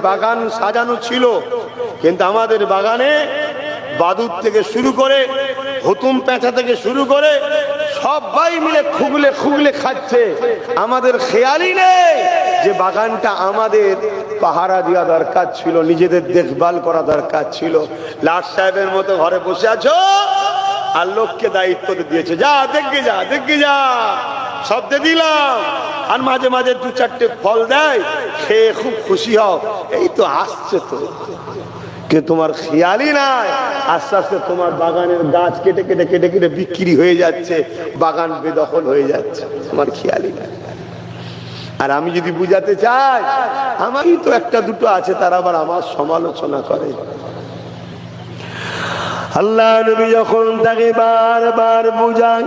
বাগান সাজানো ছিল, কিন্তু আমাদের বাগানে বাদুর থেকে শুরু করে হুতুম পেঁচা থেকে শুরু করে সবাই মিলে খুগলে খুগলে খাচ্ছে। আমাদের খেয়ালই নেই যে বাগানটা আমাদের পাহারা দেওয়া দরকার ছিল, নিজেদের দেখভাল করা দরকার ছিল। লাট সাহেবের মতো ঘরে বসে আছো আর লোককে দায়িত্ব দিয়েছে, যা দেখে যা দেখে যা, শব্দে দিলাম। আর মাঝে মাঝে দু চারটে ফল দেয়, খেয়ে খুব খুশি হও, এই তো আসছে তো, কে তোমার খেয়ালই নাই। আস্তে আস্তে তোমার বাগানের গাছ কেটে কেটে কেটে কেটে বিক্রি হয়ে যাচ্ছে, বাগান বেদখল হয়ে যাচ্ছে, তোমার খেয়ালই নাই। আর আমি যদি বুঝাতে চাই, আমারই তো একটা দুটো আছে, তারা আবার আমার সমালোচনা করে। আল্লাহ নবী যখন তাকে বারবার বুঝায়,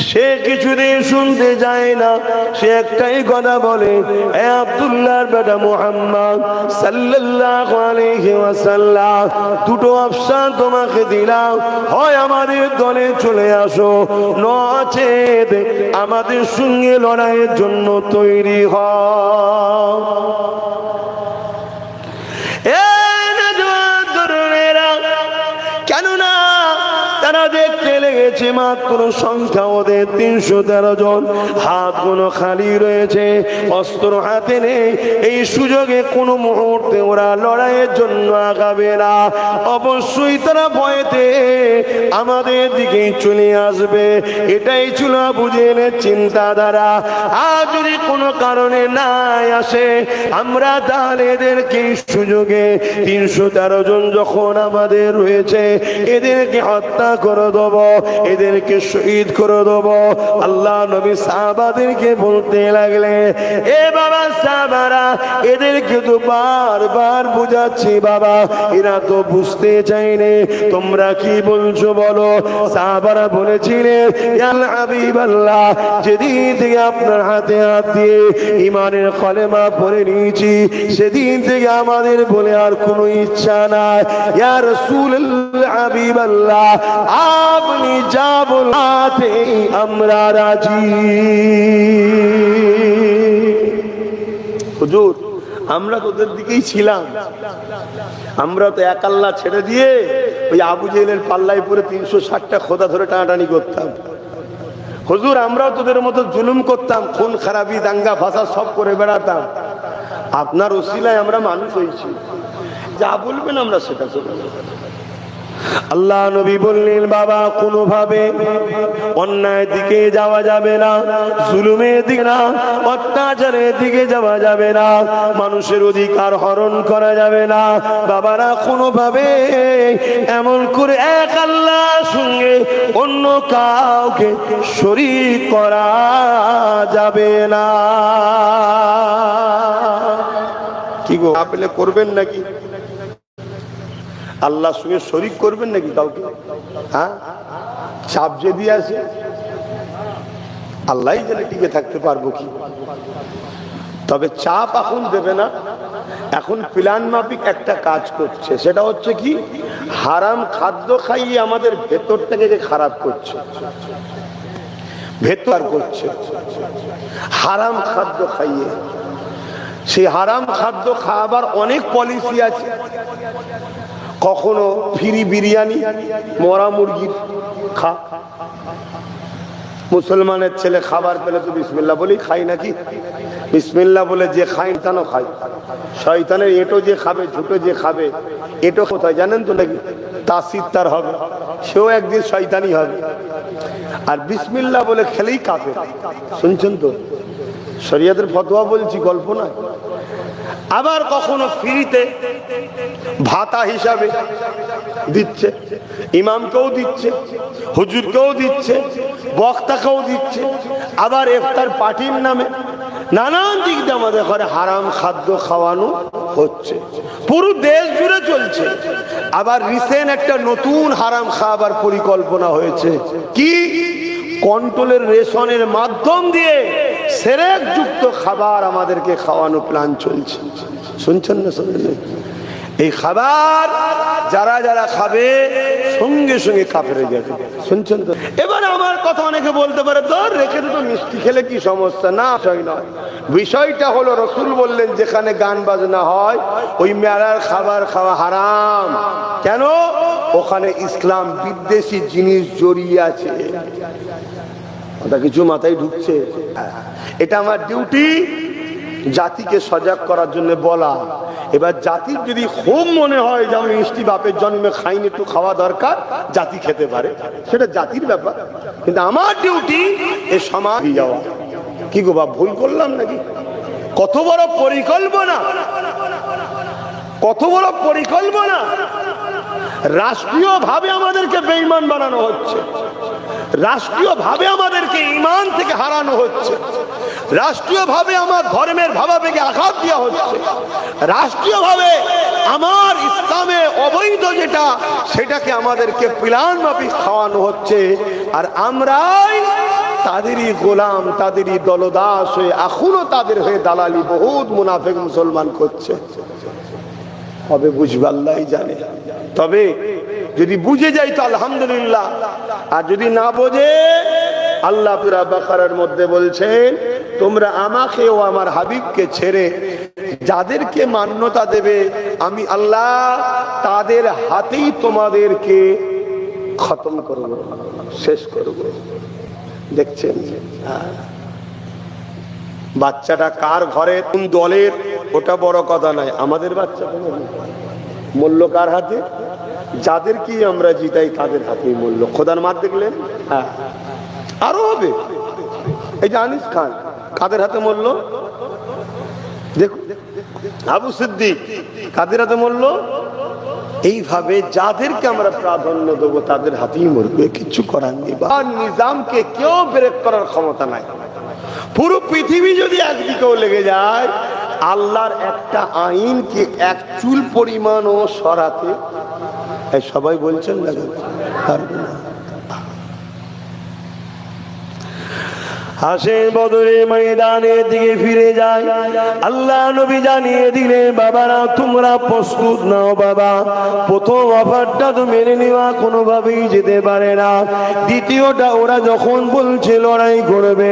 সে কিছুদিন শুনতে যায় না। সে একটাই কথা বলে, এ আব্দুল্লাহর বেটা মুহাম্মদ সাল্লাল্লাহু আলাইহি ওয়াসাল্লাম, দুটো অপশন তোমাকে দিলাম, হয় আমাদের দলে চলে আসো, নচেত আমাদের সঙ্গে লড়াইয়ের জন্য তৈরি হও। কেননা তারা দেখতে লেগেছে মাত্র সংখ্যা ওদের 313 জন, হাত কোনো খালি রয়েছে, অস্ত্র হাতে নেই। এই সুযোগে কোনো মুহূর্তে ওরা লড়াইয়ের জন্য আগাবে না, অবশ্যই তারা ভয়েতে আমাদের দিকেই চলে আসবে। এটাই ছিল আবু জেহেলের চিন্তাধারা। আর যদি কোনো কারণে না আসে, আমরা তাহলে এদেরকে সুযোগে 313 জন যখন আমাদের রয়েছে, এদেরকে হত্যা করে দেব, এদেরকে শহীদ করে দেব। আল্লাহ নবী সাহাবাদেরকে বলতে লাগলে, এ বাবা সাহাবারা, এদেরকে তো বারবার বুঝাচ্ছি বাবা, এরা তো বুঝতে চাইনি, তোমরা কি বলছো বলো। সাহাবারা বলেছিলেন, ইয়া হাবিবাল্লাহ, যেদিন থেকে আপনার হাতে হাত দিয়ে ঈমানের কলেমা পড়ে নিয়েছি, সেদিন থেকে আমাদের বলে আর কোনো ইচ্ছা নাই। ইয়া রাসূলুল্লাহ হাবিবাল্লাহ, আপনি যা বলাতে আমরা রাজি। হুজুর, আমরা তো ওদের দিকেই ছিলাম, আমরা তো এক আল্লাহ ছেড়ে দিয়ে ওই আবু জেহেলের পাল্লায় পরে 360টা খোদা ধরে টানাটানি করতাম। হুজুর, আমরাও তোদের মতো জুলুম করতাম, খুন খারাপি দাঙ্গা ফাসাদ সব করে বেড়াতাম। আপনার ওসিলায় আমরা মানুষ হয়েছি, যা বলবেন আমরা সেটা করব। আল্লাহ নবী বললেন, বাবা কোনোভাবে অন্যায়ের দিকে যাওয়া যাবে না, জুলুমের দিকে না, অত্যাচারের দিকে যাওয়া যাবে না, মানুষের অধিকার হরণ করা যাবে না। বাবারা, কোনোভাবে এমন করে এক আল্লাহর সঙ্গে অন্য কাউকে শরীক করা যাবে না। কি গো, আপনি করবেন নাকি? আল্লাহর সঙ্গে শরীক করবেন নাকি কাউকে? হ্যাঁ, চাপ যদি আছে, আল্লাহই জানে টিকে থাকতে পারবো কি। তবে চাপ এখন দেবে না, এখন প্ল্যান মাফিক একটা কাজ করছে, সেটা হচ্ছে কি, হারাম খাদ্য খাইয়ে আমাদের ভেতরটাকে খারাপ করছে, ভেতর করছে হারাম খাদ্য খাইয়ে। সেই হারাম খাদ্য খাবার অনেক পলিসি আছে। কখনো ফ্রি বিরিয়ানি, মরা মুরগির খা, মুসলমানের ছেলে খাবার পেলে তো বিসমিল্লাহ বলেই খাই নাকি? বিসমিল্লাহ বলে যে খাই তানো খাই। শয়তানের এটো যে খাবে, ঝুটো যে খাবে, এটো কোথায় জানেন তো নাকি? তাসির তার হবে, সেও একদিন শয়তানি হবে। আর বিসমিল্লাহ বলে খেলেই কাফের। শুনছেন তো, শরিয়তের ফতোয়া বলছি, গল্প না। আবার কখনো ফ্রিতে ভাতা হিসাবে দিচ্ছে, ইমামকেও দিচ্ছে, হুজুরকেও দিচ্ছে, বক্তাকেও দিচ্ছে। আবার ইফতার পার্টির নামে নানান দিক দিয়ে আমাদের ঘরে হারাম খাদ্য খাওয়ানো হচ্ছে, পুরো দেশ জুড়ে চলছে। আবার রিসেন্ট একটা নতুন হারাম খাবার পরিকল্পনা হয়েছে, কি, কন্ট্রোলের রেশনের মাধ্যম দিয়ে সেরেক যুক্ত খাবার আমাদেরকে খাওয়ানো প্ল্যান চলছে। শুনছেন না? শুনলেন? এই খাবার যারা যারা খাবে সঙ্গে সঙ্গে কাফের হয়ে যাবে। শুনছেন তো? এবার আমার কথা অনেকে বলতে পারে, ধর রেখে তো মিষ্টি খেলে কি সমস্যা? না, বিষয় নয়। বিষয়টা হলো রসুল বললেন যেখানে গান বাজনা হয় ওই মেলার খাবার খাওয়া হারাম। কেন? ওখানে ইসলাম বিদ্বেষী জিনিস জড়িয়ে আছে। ওটা কিছু মাথায় ঢুকছে? এটা আমার ডিউটি জাতিকে সজাগ করার জন্য বলা। এবার জাতির যদি খুব মনে হয় যে আমি মিষ্টি বাপের জন্মে খাইনি, একটু খাওয়া দরকার, জাতি খেতে পারে, সেটা জাতির ব্যাপার। কিন্তু আমার ডিউটি এ সমাজ যাওয়া। কি গো বাপ, ভুল করলাম নাকি? কত বড় পরিকল্পনা, কত বড় পরিকল্পনা! রাষ্ট্রীয় ভাবে আমাদেরকে বেঈমান বানানো হচ্ছে, রাষ্ট্রীয় ভাবে আমাদেরকে ঈমান থেকে হারানো হচ্ছে, রাষ্ট্রীয় ভাবে আমার ধর্মের ভাবাবেগে আঘাত দেওয়া হচ্ছে, রাষ্ট্রীয় ভাবে আমার ইসলামে অবৈধ যেটা সেটাকে আমাদেরকে প্ল্যান মাফিক খাওয়ানো হচ্ছে। আর আমরাই তাদেরই গোলাম, তাদেরই দলদাস হয়ে এখনো তাদের হয়ে দালালি বহুত মুনাফিক মুসলমান করছে। হবে বুঝবে আল্লাহ জানে। তবে যদি বুঝে যাই তো আলহামদুলিল্লাহ, আর যদি না বোঝে, আল্লাহ সূরা বাকারার মধ্যে বলছেন, তোমরা আমাকে ও আমার হাবিবকে ছেড়ে যাদেরকে মান্যতা দেবে আমি আল্লাহ তাদের হাতেই তোমাদেরকে খতম করব, শেষ করব। দেখছেন বাচ্চাটা কার ঘরে কোন দলের ওটা বড় কথা নয়, আমাদের বাচ্চা মূল্য কার হাতে? যাদেরকে আমরা জিতাই তাদের হাতেই মূল্য। খোদার মার দেখলেন? হ্যাঁ, আরো হবে। এই যে আনিস খান, কাদের হাতে মূল্য? দেখুন আবু সিদ্দিক, কাদের হাতে মূল্য? এইভাবে যাদেরকে আমরা প্রাধান্য দেবো তাদের হাতেই মরবে, কিছু করার নেই। নিজামকে কেউ ব্রেক করার ক্ষমতা নাই। পুরো পৃথিবী যদি একদিকেও লেগে যায়, আল্লাহর একটা আইনকে এক চুল পরিমাণও সরাতে সবাই বলছেন না পারবে না। হাসের বদরে ময়দানের দিকে ফিরে যায়। আল্লাহ নবী জানিয়ে দিলেন, বাবারা তোমরা প্রস্তুত নাও। বাবা, প্রথম অফারটা তো মেনে নেওয়া কোনোভাবেই যেতে পারে না। দ্বিতীয়টা, ওরা যখন বলছে লড়াই করবে,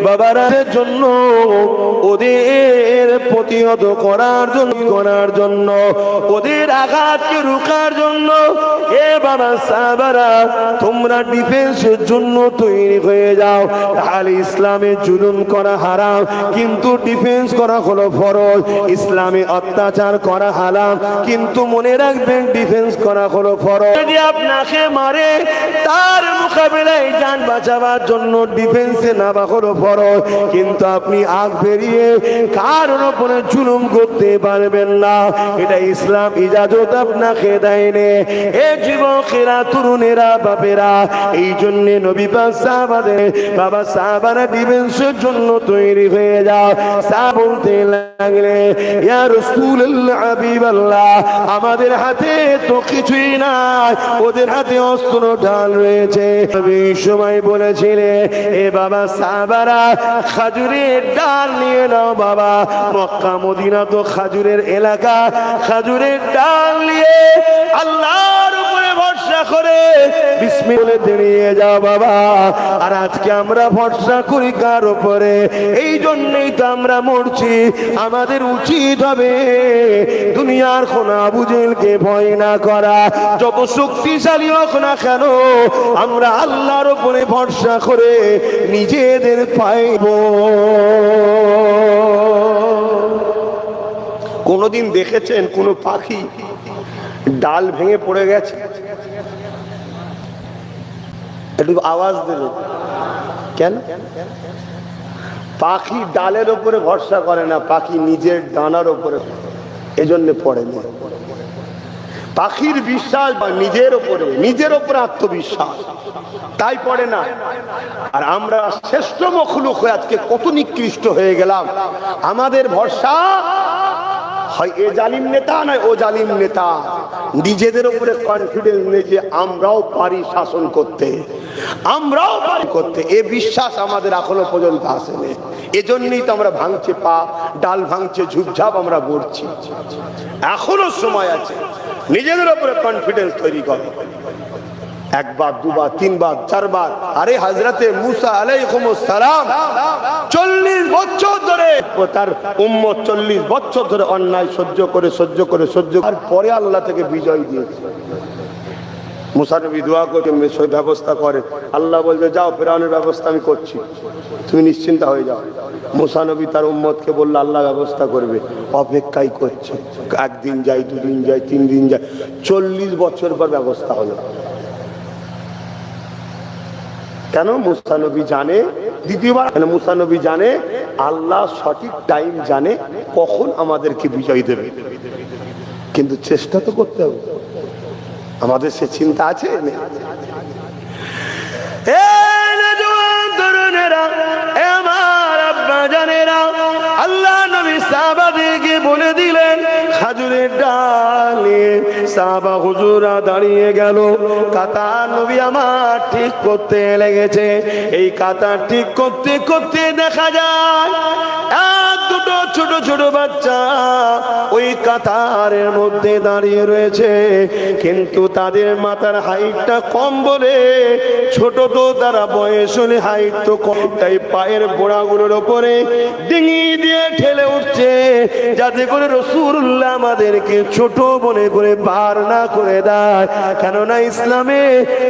বাবারা জন্য ওদের প্রতিহত করার জন্য ওদের আঘাতকে রোখার জন্য, এ বাবা সাহাবারা তোমরা ডিফেন্সের জন্য তৈরি হয়ে যাও। তাহলে ইসলামে জুলুম করা হারাম, কিন্তু ডিফেন্স করা হলো ফরজ। ইসলামে অত্যাচার করা হারাম, কিন্তু মনে রাখবেন ডিফেন্স করা হলো ফরজ। যদি আপনাকে মারে, তার মোকাবেলায় জান বাঁচাবার জন্য ডিফেন্সে নামা হলো ফরজ। কিন্তু আপনি আগ বেরিয়ে কারোর উপরে জুলুম করতে পারবেন না, এটা ইসলাম ইজাজত আপনাকে দেয়নি। এ যুবকেরা, তরুণেরা, বাপেরা, এই জন্য নবী পাক সাহাবাদের বাবা সাহাবারা ডিফেন্সের জন্য তৈরি হয়ে যাও। সাহাবা বলতে লাগলে, ইয়া রাসূলুল্লাহ, হাবিবাল্লাহ, আমাদের হাতে তো কিছুই নাই, ওদের হাতে অস্ত্র ঢাল রয়েছে। এই সময় বলেছিলে, এ বাবা সাহাবারা খাজুরের ডাল নিয়ে নাও। বাবা, মক্কা মদিনা তো খাজুরের এলাকা, খাজুরের ডাল নিয়ে আল্লাহর উপরে ভরসা করে বিসমিল্লাহ দিয়ে যাও বাবা। আর আজকে আমরা ভরসা করি কার উপরে? এই জন্যই তো আমরা মরছি। আমাদের উচিত হবে দুনিয়ার কোন আবু জেহেলকে ভয় না করা, যত শক্তিশালী হোক না কেন, আমরা আল্লাহর উপরে ভরসা করে নিজেদের পাইব। কোনদিন দেখেছেন কোন পাখি ডাল ভেঙে পড়ে গেছে? একটু আওয়াজ দেবে কেন? পাখি ডালের উপরে ভরসা করে না, পাখি নিজের ডানার উপরে, এজন্য পড়ে না। পাখির বিশ্বাস নিজের উপরে আত্মবিশ্বাস, তাই পড়ে না। আর আমরা শ্রেষ্ঠ মখলুক হয়ে আজকে কত নিকৃষ্ট হয়ে গেলাম। আমাদের ভরসা হয় এ জালিম নেতা নয় ও জালিম নেতা। নিজেদের উপরে কনফিডেন্স নেই যে আমরাও পারি শাসন করতে, আমরাও পারি করতে, এ বিশ্বাস আমাদের এখনো পর্যন্ত আসেনি। এজন্যই তো আমরা ভাঙছে পা, ডাল ভাঙছে ঝুপঝাপ আমরা মরছি। এখনো সময় আছে, নিজেদের উপরে কনফিডেন্স তৈরি করো। একবার, দুবার, তিনবার, চারবার। আরে হযরতে মুসা আলাইহিস সালাম 40 বছর ধরে তার উম্মত 40 বছর ধরে অন্যায় সহ্য করে আর পরে আল্লাহ থেকে বিজয় দিয়েছে। মুসা নবী দোয়া করে সেই ব্যবস্থা করে, আল্লাহ বলছে যাও ফেরাউনের ব্যবস্থা আমি করছি, তুমি নিশ্চিন্ত হয়ে যাও। মুসা নবী তার উম্মতকে বলল আল্লাহ ব্যবস্থা করবে, অপেক্ষাই করছে। একদিন যায়, দুদিন যায়, 3 দিন যায়, 40 বছর পর ব্যবস্থা হলো। কেন? মুসা নবী জানে, দ্বিতীয়বার কেন? মুসা নবী জানে আল্লাহ সঠিক টাইম জানে কখন আমাদেরকে বিজয় দেবে, কিন্তু চেষ্টা তো করতে হবে। আমাদের সে চিন্তা আছে? আল্লাহ নবী সাহাবাদেরকে বলে দিলেন খাজুরের ডালে সাহাবা হুজুরা দাঁড়িয়ে গেল। কাতা নবী আমার ঠিক করতে লেগেছে। এই কাতা ঠিক করতে করতে দেখা যায় এক দুটো ছোট ছোট বাচ্চা ওই কাতারের মধ্যে দাঁড়িয়ে রয়েছে, কিন্তু তাদের মাথার হাইটটা কম বলে, ছোট তো তারা বয়স হলে হাইট তো কম, তাই পায়ের গোড়াগুলোর ওপরে ডিঙি দিয়ে ঠেলে উঠছে যাতে করে রাসূলুল্লাহ আমাদেরকে ছোট মনে করে পার না করে দেয়। কেননা ইসলামে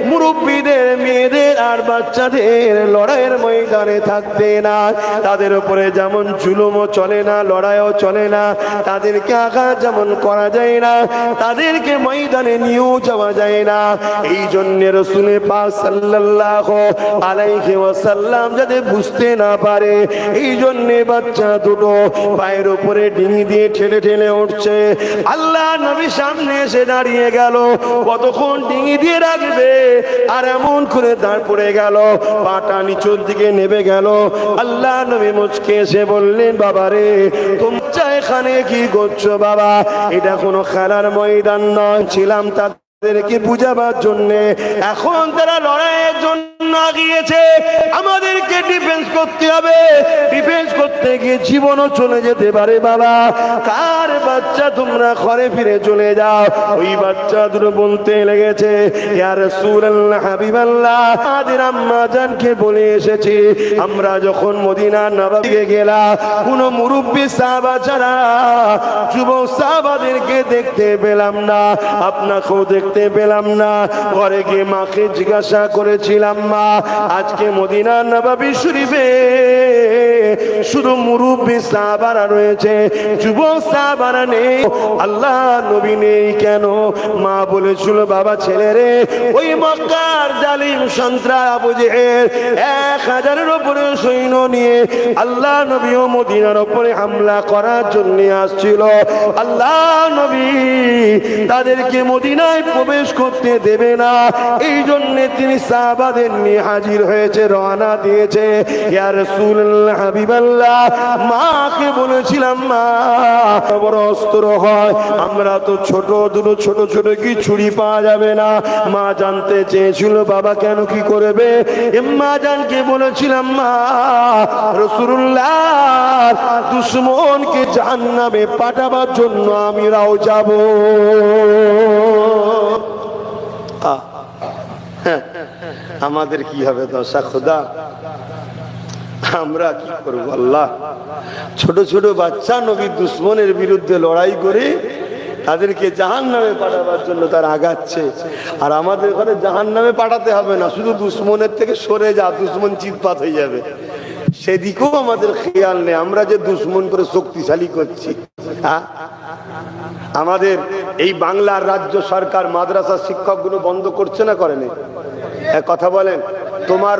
মুরব্বীদের, মেয়েদের আর বাচ্চাদের লড়াইয়ের ময়দানে থাকতে না। তাদের উপরে যেমন জুলুমও চলে না, লড়াইও চলে না, তাদেরকে আঘাত যেমন করা যায় না, তাদেরকে ময়দানে নিয়েও যাওয়া যায় না। এই জন্য রাসূল পাক সাল্লাল্লাহু আলাইহি ওয়াসাল্লাম যাতে বুঝতে না পারে, এই জন্য বাচ্চা দুটো পায়ের উপরে ডিঙি দিয়ে ঠেলে ঠেলে উঠছে। আল্লাহ নবী সামনে এসে দাঁড়িয়ে গেল, কতক্ষণ ডিঙি দিয়ে রাখবে, আর এমন করে দাঁড় পড়ে গেল, পাটা নিচুর দিকে নেমে গেল। আল্লাহ নবী মুচকে এসে বললেন বাবারে তোমরা এখানে কি করছো বাবা? এটা কোনো খেলার ময়দান নয়। ছিলাম তাদেরকে বুঝাবার জন্য, এখন তারা লড়াইয়ের জন্য গিয়েছে, আমাদেরকে ডিফেন্স করতে হবে। ডিফেন্স করতে গিয়ে জীবনও চলে যেতে পারে বাবা। কার বাচ্চা তোমরা ঘরে ফিরে চলে যাও। ওই বাচ্চা দুটো বলতে লেগেছে ইয়া রাসূলুল্লাহ হাবিবাল্লাহ, আমাদের আম্মা জানকে বলে এসেছি আমরা যখন মদিনা নববীতে গেলাম কোন মুরব্বী সাহাবা ছাড়া যুবক সাহাবাদেরকে দেখতে পেলাম না, আপনাকেও দেখতে পেলাম না। ঘরে গিয়ে মাকে জিজ্ঞাসা করেছিলাম মা আজকে মদিনা নববী শরীফে শুধু মুরব্বী সাহাবারা রয়েছে, যুবক সাহাবারা নেই, আল্লাহ নবী নেই কেন? মা বলেছিল বাবা ছেলে রে, ওই মক্কার জালিম সন্ত্রাস আবু জেহেল 1000-এর উপরে সৈন্য নিয়ে আল্লাহ নবী ও মদিনার উপরে হামলা করার জন্য আসছিল। আল্লাহ নবী তাদেরকে মদিনায় প্রবেশ করতে দেবে না, এই জন্য তিনি সাহাবাদের নিয়ে হাজির হয়েছে, রওনা দিয়েছে। ইয়া রাসূলুল্লাহ হাবিবাল্লাহ, মাকে বলেছিলাম মা বড় অস্ত্র হয়, আমরা তো ছোট দুটো ছোট ছোট কি ছুরি পাওয়া যাবে না। মা জানতে চেয়েছিল বাবা কেন কি করবে? মা জানকে বলেছিলাম মা রাসূলুল্লাহ দুশমনকে জাহান্নামে পাঠাবার জন্য আমরাও যাব। আমাদের কি হবে দশা খোদা? আমরা কি করবো আল্লাহ? ছোট ছোট বাচ্চা নবী দুশ্মনের বিরুদ্ধে লড়াই করে তাদেরকে জাহান্নামে পাঠাবার জন্য তারা আগাচ্ছে, আর আমাদের ঘরে জাহান্নামে পাঠাতে হবে না, শুধু দুশ্মনের থেকে সরে যা, দুশ্মন চিৎপাত হয়ে যাবে, সেদিকেও আমাদের খেয়াল নেই। আমরা যে দুশ্মন করে শক্তিশালী করছি। আমাদের এই বাংলার রাজ্য সরকার মাদ্রাসার শিক্ষকগুলো বন্ধ করছে না করেনি? কথা বলেন, তোমার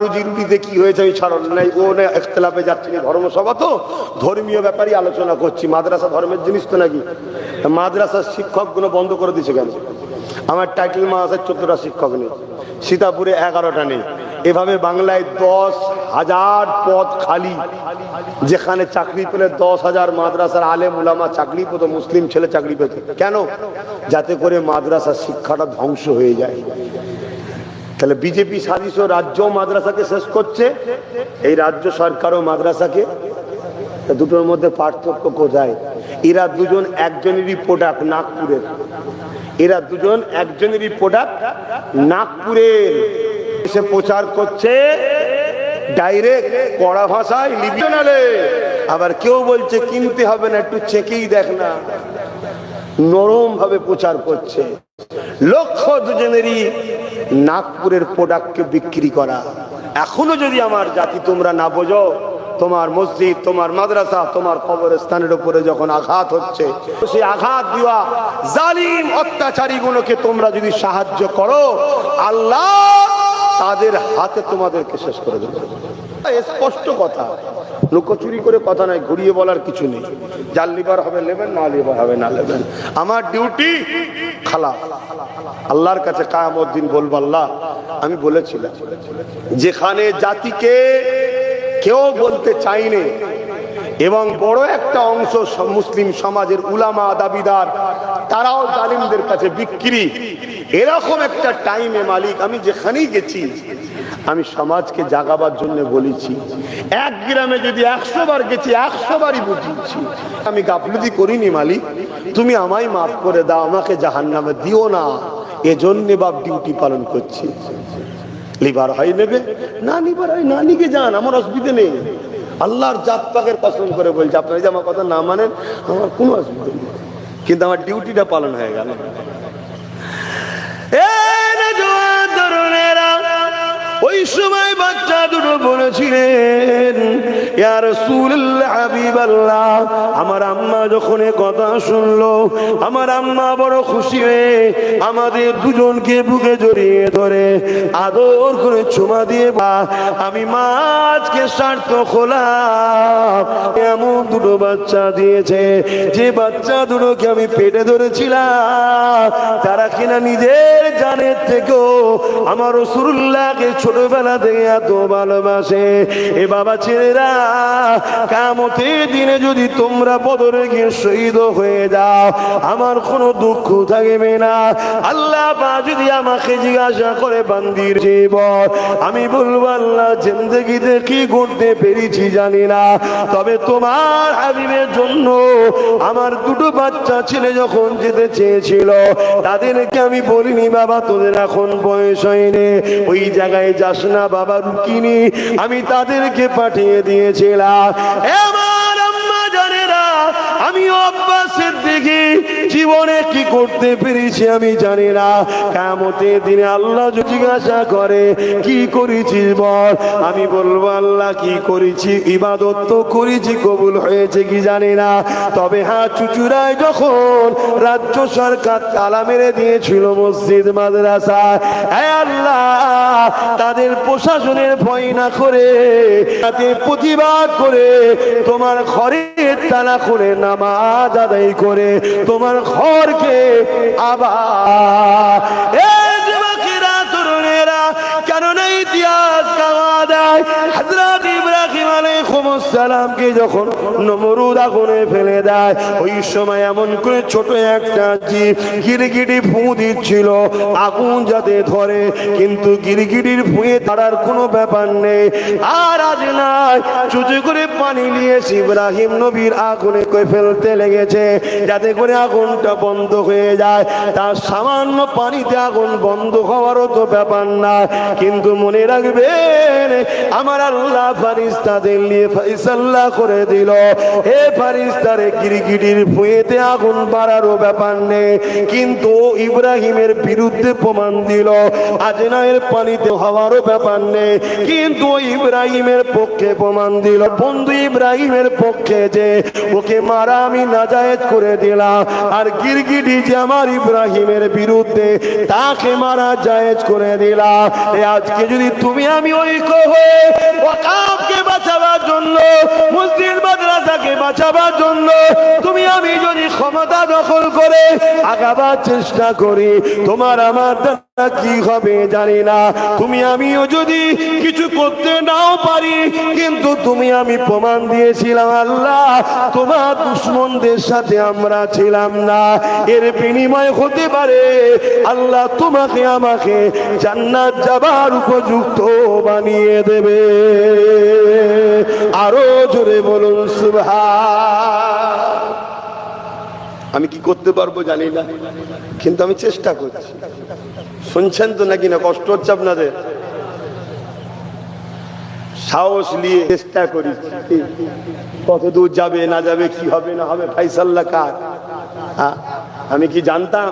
রুজিরুটিতে কি হয়েছে আমি ছাড়ল নাই, ও না ইখতিলাফে যাচ্ছি, ধর্মসভা তো ধর্মীয় ব্যাপারই আলোচনা করছি, মাদ্রাসা ধর্মের জিনিস তো নাকি? মাদ্রাসার শিক্ষকগুলো বন্ধ করে দিচ্ছে কেন? আমার টাইটেল মাদ্রাসার 14টা শিক্ষক নেই, সীতাপুরে 11টা নেই, এভাবে বাংলায় 10,000 পদ খালি। যেখানে চাকরি পেলে 10,000 মাদ্রাসার আলেম উলামা চাকরি পেত, মুসলিম ছেলে চাকরি পেত। কেন? যাতে করে মাদ্রাসার শিক্ষাটা ধ্বংস হয়ে যায়। তাহলে বিজেপি শাসিত রাজ্য মাদ্রাসাকে শেষ করছে, এই রাজ্য সরকারও মাদ্রাসাকে। দুটোর মধ্যে পার্থক্য কোথায়? এরা দুজন একজনেরই প্রোডাক্ট নাগপুরের, এরা দুজন একজনেরই প্রোডাক্ট নাগপুরের। সে প্রচার করছে ডাইরেক্ট কড়া ভাষায় লিবিনালে, আবার কেউ বলছে কিনতে হবে না, একটু চেকেই দেখ না, নরম ভাবে প্রচার করছে। লক্ষ্য দুজনেরই নাগপুরের প্রোডাক্টকে বিক্রি করা। এখনো যদি আমার জাতি তোমরা না বোঝো, তোমার মসজিদ, তোমার মাদ্রাসা, তোমার কবরস্থানের উপরে যখন আঘাত হচ্ছে, সেই আঘাত দেওয়া জালিম অত্যাচারী গুলোকে তোমরা যদি সাহায্য করো, আল্লাহ তাদের হাতে তোমাদেরকে শেষ করে দেবে। স্পষ্ট কথা, লুকোচুরি করে কথা নাই, ঘুরিয়ে বলার কিছু নেই। যার লিবার হবে নেবেন, না লিবার হবে না নেবেন। আমার ডিউটি খালাস। আল্লাহর কাছে কিয়ামত দিন বলবো, আল্লাহ আমি বলেছিলাম যেখানে জাতিকে কেউ বলতে চাইনি এবং বড় একটা অংশ মুসলিম সমাজের উলামা দাবিদার তারাও জালিমদের কাছে বিক্রি, এরকম একটা টাইমে মালিক আমি যেখানেই গেছি আমি সমাজকে জাগাবার জন্য বলেছি। এক গ্রামে যদি 100 বার গেছি 100 বারই বুঝিয়েছি আমি গাফলতি করিনি মালিক, তুমি আমায় মাফ করে দাও, আমাকে জাহান্নামে দিও না। এজন্য বাপ ডিউটি পালন করছি। লিবার হয় নেবে, না নিবার হয় না নিকে যান, আমার অসুবিধা নেই। আল্লাহর জাত পাকের কসম করে বলছে, আপনারা যদি আমার কথা না মানেন আমার কোনো অসুবিধা নেই, কিন্তু আমার ডিউটিটা পালন হয়ে গেল। ওই সময় বাচ্চা দুটো বলেছিলেন, ইয়া রাসূলুল্লাহ হাবিবাল্লাহ, আমার আম্মা যখন এ কথা শুনলো, আমার আম্মা বড় খুশি হয়ে আমাদের দুজনকে বুকে জড়িয়ে ধরে আদর করে চুমা দিয়ে, আমি মাছকে স্বার্থ খোলাম, এমন দুটো বাচ্চা দিয়েছে যে বাচ্চা দুটোকে আমি পেটে ধরেছিলাম তারা কিনা নিজের জানের থেকেও আমার রাসূলুল্লাহকে ছোটবেলা থেকে এত ভালোবাসে। এ বাবা ছেলেরা, কিয়ামতের দিনে যদি তোমরা বদরে গিয়ে শহীদ হয়ে যাও আমার কোনো দুঃখ থাকবে না। আল্লাহ পাক যদি আমাকে জিজ্ঞাসা করে বান্দির জীবন, আমি বলবো আল্লাহ জিন্দেগিতে কি করতে পেরেছি জানি না, তবে তোমার হাবিবের জন্য আমার দুটো বাচ্চা ছেলে যখন যেতে চেয়েছিল তাদেরকে আমি বলিনি বাবা তোদের এখন বয়স হয়নি, ওই জায়গায় যাস না বাবা, রুকিনি, আমি তাদেরকে পাঠিয়ে দিয়েছিলাম। আমার আম্মা জানেরা আমি অভ্যাসের দিকে জীবনে কি করতে পেরেছি আমি জানি না। কিয়ামতের দিনে আল্লাহ জিজ্ঞাসা করে কি করেছিস বল, আমি বলবো আল্লাহ কি করেছি, ইবাদত তো করেছি, কবুল হয়েছে কি জানি না, তবে হ্যাঁ চুচুড়ায় যখন রাজ্য সরকার তালা মেরে দিয়েছিল মসজিদ মাদ্রাসা, হে আল্লাহ তাদের প্রশাসনের ভয় না করে তাতে প্রতিবাদ করে তোমার ঘরের তালা করে নামাজ আদায় করে তোমার ঘরকে আবার কেননা ইতিহাস গাওয়া দেয় হযরত ইব্রাহিম আলাইহিস সালামকে যখন নমরুদ আগুনে ফেলে দেয়, ওই সময় এমন করে ছোট একটা জীব গিরগিটি ফু দিচ্ছিল আগুন যাতে ধরে, কিন্তু গিরগিটির ফুঁয়ে তারার কোনো ব্যাপার নেই। আর আজ নাই চুচু করে পানি নিয়ে ইব্রাহিম নবীর আগুনে করে ফেলতে লেগেছে যাতে করে আগুনটা বন্ধ হয়ে যায়। তার সামান্য পানিতে আগুন বন্ধ হওয়ারও তো ব্যাপার না, কিন্তু মনে রাখবেন আমার আল্লাহ ফারিস্তাদের নিয়ে ফয়সালা করে দিল, হে ফারিস্তারে গিরগিটির ফুঁয়েতে আগুন বাড়ারও ব্যাপার নেই, কিন্তু ইব্রাহিমের বিরুদ্ধে প্রমাণ দিল আজনায়ের পানিতে হওয়ারও ব্যাপার নেই, কিন্তু ইব্রাহিমের পক্ষে প্রমাণ দিল। বন্ধু ইব্রাহিমের পক্ষে যে ওকে মারা আমি নাজায়েজ করে দিলাম, আর গিরগিটি যে আমার ইব্রাহিমের বিরুদ্ধে তাকে মারা জায়েজ করে দিলাম। আজকে যদি তুমি আমি ঐক্য হয়ে ওয়াকাফকে বাঁচাবার জন্য, মসজিদ মাদ্রাসাকে বাঁচাবার জন্য তুমি আমি যদি ক্ষমতা দখল করে আগাবার চেষ্টা করি, তোমার আমার কি হবে জানি না, তুমি আমিও যদি কিছু করতে নাও পারি, কিন্তু তুমি আমি প্রমাণ দিয়েছিলাম আল্লাহ তোমার দুশমনদের সাথে আমরা ছিলাম না। এর বিনিময় হতে পারে আল্লাহ তোমাকে আমাকে জান্নাত যাবার উপযুক্ত বানিয়ে দেবে। আরো জোরে বলুন সুবহান। আমি কি করতে পারবো জানি না, কিন্তু আমি চেষ্টা করছি। শুনছেন তো নাকি না? কষ্ট হচ্ছে আপনাদের? সাহস নিয়ে চেষ্টা করি, কত দূর যাবে না যাবে, কি হবে না হবে, ফাইসাল্লাহ কার। আমি কি জানতাম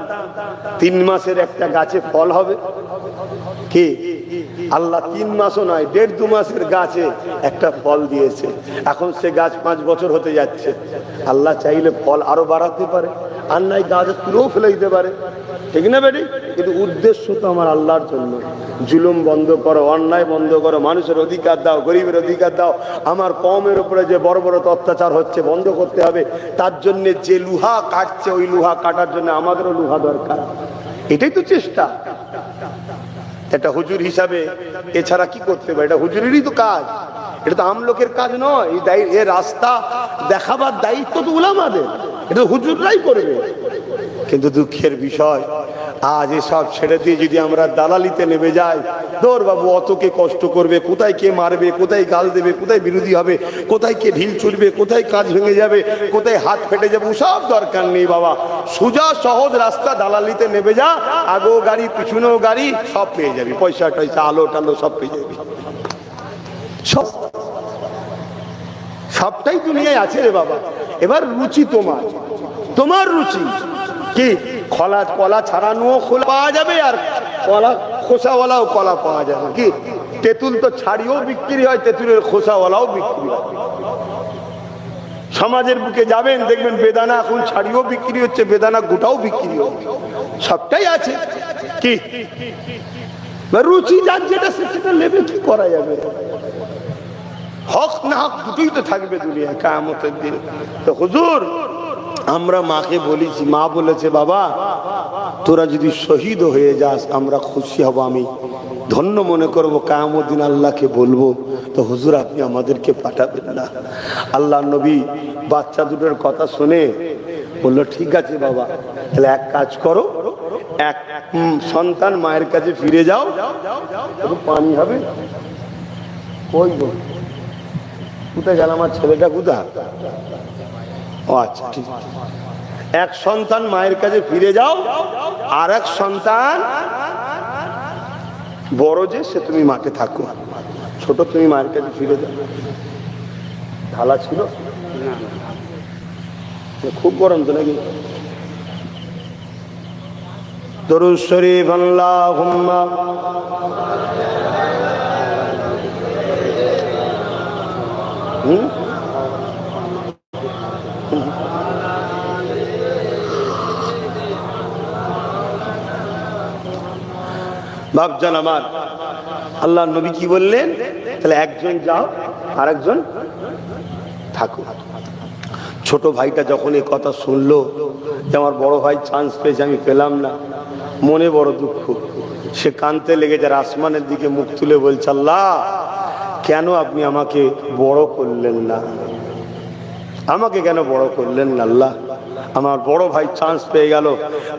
3 মাসের একটা গাছে ফল হবে? কি আল্লাহ 3 মাসও নয় 1.5-2 মাসের গাছে একটা ফল দিয়েছে। এখন সে গাছ 5 বছর হতে যাচ্ছে। আল্লাহ চাইলে ফল আরো বাড়াতে পারে, আর নাই গাছ তুলেও ফেলে দিতে পারে, ঠিক না বেটি? কিন্তু উদ্দেশ্য তো আমার আল্লাহর জন্য। জুলুম বন্ধ করো, অন্যায় বন্ধ করো, মানুষের অধিকার দাও, গরিবের অধিকার দাও। আমার কওমের উপরে যে বড় বড় অত্যাচার হচ্ছে বন্ধ করতে হবে। তার জন্য যে লোহা কাটছে, ওই লোহা কাটার জন্য আমাদেরও লোহা দরকার। এটাই তো চেষ্টা একটা হুজুর হিসাবে। এছাড়া কি করতে পারে? এটা হুজুরেরই তো কাজ, এটা তো আমলোকের কাজ নয়। এই রাস্তা দেখাবার দায়িত্ব তো উলামাদের, এটা হুজুররাই করবে। কিন্তু দুঃখের বিষয়, আজ এসব ছেড়ে দিয়ে যদি আমরা দালালিতে নেমে যাই, ধর বাবু অত কে কষ্ট করবে, কোথায় কে মারবে, কোথায় গাল দেবে, কোথায় বিরোধী হবে, কোথায় কে ঢিল ছুটবে, কোথায় কাজ ভেঙে যাবে, কোথায় হাত ফেটে যাবে, সব দরকার নেই বাবা। সোজা সহজ রাস্তা দালালিতে নেমে যা, আগেও গাড়ি পিছনেও গাড়ি, সব পেয়ে যাবি, পয়সা টয়সা আলো টালো সব পেয়ে যাবি। সবটাই দুনিয়ায় আছে রে বাবা। এবার রুচি তোমার, তোমার রুচি কি? কলা ছাড়ানো খোলা পাওয়া যাবে, আর কলা খোসাওয়ালাও কলা পাওয়া যাবে। কি তেঁতুল তো ছাড়িয়েও বিক্রি হয়, তেঁতুলের খোসাওয়ালাও বিক্রি হয়। সমাজের বুকে যাবেন দেখবেন বেদানা এখন ছাড়িয়েও বিক্রি হচ্ছে, বেদানা গোটাও বিক্রি হচ্ছে, সবটাই আছে। কি রুচি যার যেটা সেটা নেবে, কি করা যাবে? হক না হক দুটোই তো থাকবে দুনিয়ায় কিয়ামতের দিন। তো হুজুর আমরা মাকে বলেছি, মা বলেছে বাবা তোরা যদি শহীদ হয়ে যাস আমরা খুশি হব, আমি ধন্য মনে করবো, কিয়ামতের দিন আল্লাহকে বলবো। তো হুজুর আপনি আমাদেরকে পাঠাবেন না? আল্লাহ নবী বাচ্চা দুটোর কথা শুনে বললো ঠিক আছে বাবা, তাহলে এক কাজ করো, এক সন্তান মায়ের কাছে ফিরে যাও, পানি হবে। কই গো, কোথায় গেল আমার ছেলেটা, কোথায়? ও আচ্ছা ঠিক, এক সন্তান মায়ের কাছে ফিরে যাও, আর এক সন্তান বড় যে সে তুমি মাঠে থাকো, ছোট তুমি মায়ের কাছে ফিরে যাও। ঢালা ছিল খুব গরম তো নাকি? দরুদ শরীফ আল্লাহুম্মা বাপজান আমার, আল্লাহ নবী কি বললেন? তাহলে একজন যাও আর একজন থাকো। ছোট ভাইটা যখন এই কথা শুনলো যে আমার বড় ভাই চান্স পেয়েছে, আমি পেলাম না, মনে বড় দুঃখ। সে কাঁদতে লেগে যার আসমানের দিকে মুখ তুলে বলছে, আল্লাহ কেন আপনি আমাকে বড় করলেন না? আমাকে কেন বড় করলেন না আল্লাহ? আমার বড় ভাই চান্স পেয়ে গেল,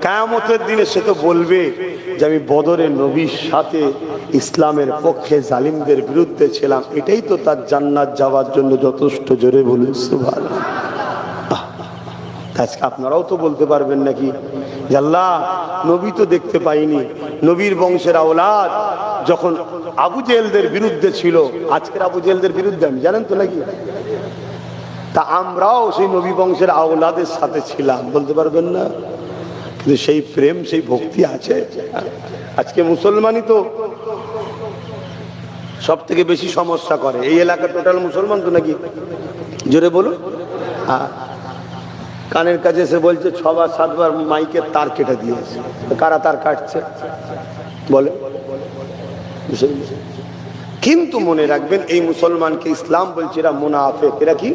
কিয়ামতের দিনে সে তো বলবে যে আমি বদরের নবীর সাথে ইসলামের পক্ষে জালিমদের বিরুদ্ধে ছিলাম। এটাই তো তার জান্নাত যাওয়ার জন্য যথেষ্ট। জোরে বলুন সুবহানাল্লাহ। আজকে আপনারাও তো বলতে পারবেন নাকি যে আল্লাহ নবী তো দেখতে পাইনি, নবীর বংশের আওলাদ যখন আবু জেহেলদের বিরুদ্ধে ছিল, আজকের আবু জেহেলদের বিরুদ্ধে আমি, জানেন তো নাকি? তা আমরাও সেই নবী বংশের আওলাদের সাথে ছিলাম, বলতে পারবেন না? কিন্তু সেই প্রেম সেই ভক্তি আছে। আজকে মুসলমানই তো সব থেকে বেশি সমস্যা করে। এই এলাকার টোটাল মুসলমান তো নাকি? জোরে বলুন। কানের কাছে এসে বলছে 6 বার 7 বার মাইকের তার কেটে দিয়েছে। কারা তার কাটছে বলে? কিন্তু মনে রাখবেন এই মুসলমানকে ইসলাম বলছে এরা মুনাফিক। এরা কি?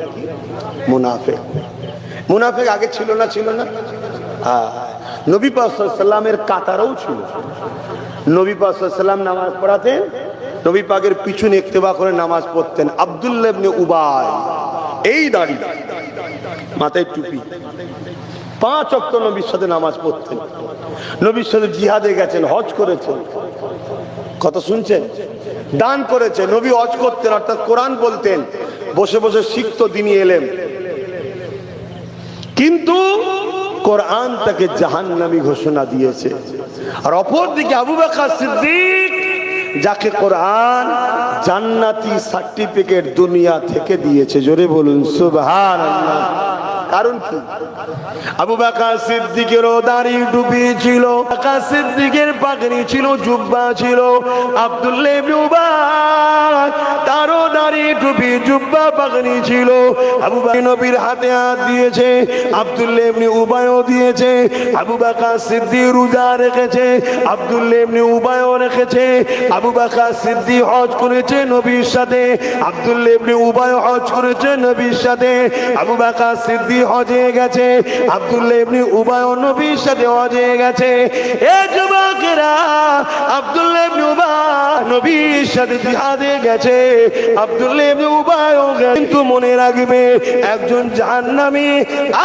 মুনাফিক। মুনাফিক আগে ছিল না? ছিল না? নবী পাক সাল্লাল্লাহু আলাইহি ওয়াসাল্লামের কাতারও ছিল। নবী পাক সাল্লাল্লাহু আলাইহি ওয়াসাল্লাম নামাজ পড়াতেন, নবী পাকের পিছনে ইক্তেবা করে নামাজ পড়তেন। আব্দুল্লাহ ইবনে উবাই, এই দাড়ি, মাথায় টুপি, 5 ওয়াক্ত নবীর সাথে নামাজ পড়তেন। নবীর সাথে জিহাদে গেছেন, হজ করেছেন, কথা শুনছেন, দান করেছে। নবী হজ করতেন, অর্থাৎ কোরআন বলতেন, বসে বসে শিখতো দিনী এলেম। কিন্তু কোরআন তাকে জাহান্নামী ঘোষণা দিয়েছে। আর অপরদিকে আবু বকর সিদ্দিক, যাকে কোরআন জান্নাতি সার্টিফিকেট দুনিয়া থেকে দিয়েছে। জোরে বলুন সুবহানাল্লাহ। কারণ কি? আবু বকর সিদ্দিকেরও দাড়ি টুপি ছিল, বকর সিদ্দিকের পাগড়ি ছিল, জুব্বা ছিল। আব্দুল্লাহ ইবনে উবাই, তারও দাড়ি টুপি জুব্বা পাগড়ি ছিল। আবু বকর নবীর হাতে হাত দিয়েছে, আব্দুল্লাহ ইবনে উবাইও দিয়েছে। আবু বকর সিদ্দিক রোজা রেখেছে, আব্দুল্লাহ ইবনে উবাইও রেখেছে। আবু বকর সিদ্দিক হজ করেছে নবীর সাথে, আব্দুল্লাহ ইবনে উবাই হজ করেছে নবীর সাথে। আবু বকর সিদ্দিক হজে গেছে, আব্দুল্লাহ ইবনে উবাই নবীর সাথে হজে গেছে। এ যুবকেরা, আব্দুল্লাহ ইবনে উবাই নবীর সাথে জিহাদে গেছে, আব্দুল্লাহ ইবনে উবাইও গেছে। কিন্তু মনে রাখবে, একজন জাহান্নামী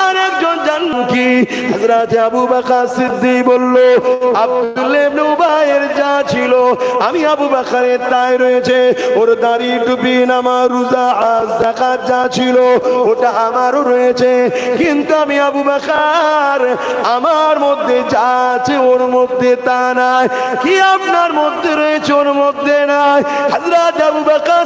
আর একজন জান্নাতি। হযরত আবু বকর সিদ্দিক বলল, আব্দুল্লাহ ইবনে উবাইয়ের যা ছিল আমি আবু বকরের তাই রয়েছে। ওর দাড়ি টুপি নামাজ রোজা যাকাত যা ছিল ওটা আমারও রয়েছে। কিন্তু আমি আবু বকর, আমার মধ্যে যা আছে ওর মধ্যে তা নাই। কি আপনার মধ্যে রয়েছে ওর মধ্যে নাই? হযরত আবু বকর